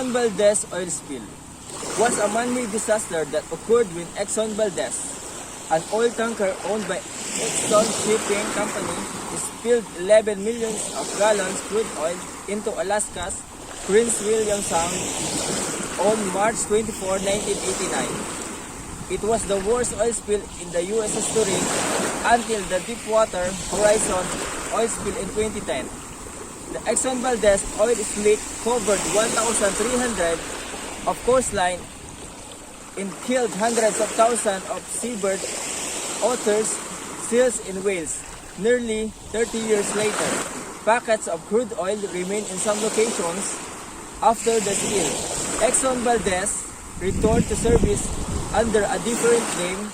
Exxon Valdez oil spill was a man-made disaster that occurred when Exxon Valdez, an oil tanker owned by Exxon Shipping Company, spilled 11 million of gallons crude oil into Alaska's Prince William Sound on March 24, 1989. It was the worst oil spill in the U.S. history until the Deepwater Horizon oil spill in 2010. The Exxon Valdez oil slick covered 1,300 of coastline and killed hundreds of thousands of seabird, otters, seals, and whales. Nearly 30 years later, packets of crude oil remain in some locations after the spill. Exxon Valdez returned to service under a different name,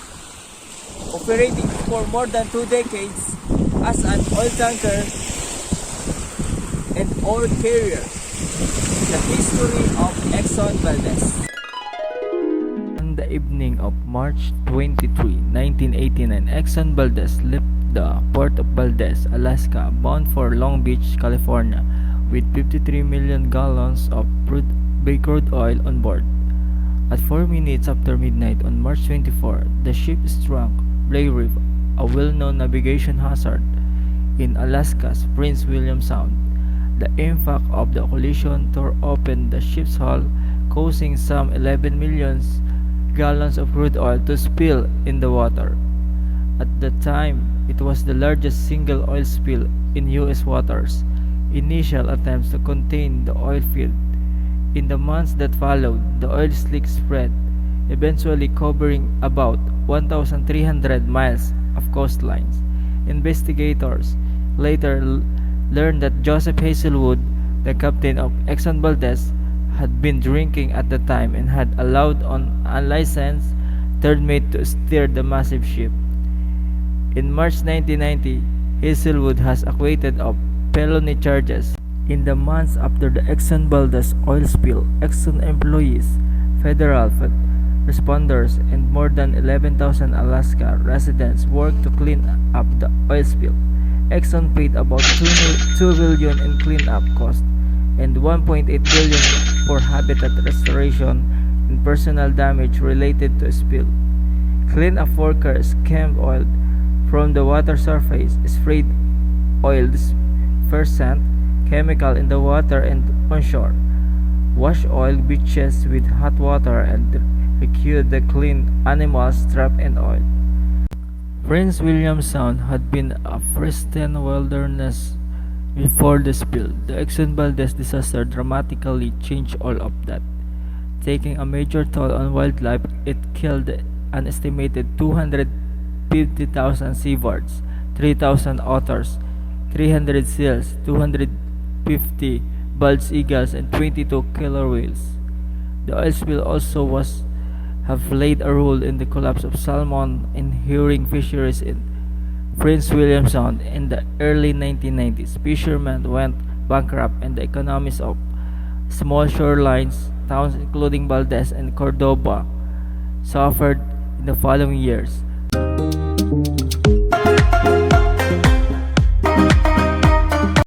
operating for more than 2 decades as an oil tanker and oil carrier. The history of Exxon Valdez. On the evening of March 23, 1989, Exxon Valdez left the port of Valdez, Alaska, bound for Long Beach, California, with 53 million gallons of crude oil on board. At 4 minutes after midnight on March 24, the ship struck Blay Reef, a well-known navigation hazard in Alaska's Prince William Sound. The impact of the collision tore open the ship's hull, causing some 11 million gallons of crude oil to spill in the water. At the time, it was the largest single oil spill in U.S. waters. Initial attempts to contain the oil field. In the months that followed, the oil slick spread, eventually covering about 1,300 miles of coastlines. Investigators later learned that Joseph Hazelwood, the captain of Exxon Valdez, had been drinking at the time and had allowed an unlicensed third mate to steer the massive ship. In March 1990, Hazelwood has acquitted of felony charges. In the months after the Exxon Valdez oil spill, Exxon employees, federal responders, and more than 11,000 Alaska residents worked to clean up the oil spill. Exxon paid about $2 billion in cleanup costs and $1.8 billion for habitat restoration and personal damage related to a spill. Cleanup workers skimmed oil from the water surface, sprayed oil dispersant chemical in the water and onshore, washed oil beaches with hot water, and rescued the clean animals trapped in oil. Prince William Sound had been a pristine wilderness before the spill. The Exxon Valdez disaster dramatically changed all of that. Taking a major toll on wildlife, it killed an estimated 250,000 seabirds, 3,000 otters, 300 seals, 250 bald eagles, and 22 killer whales. The oil spill also have played a role in the collapse of salmon and herring fisheries in Prince William Sound. In the early 1990s, fishermen went bankrupt and the economies of small shorelines towns including Valdez and Cordova suffered in the following years.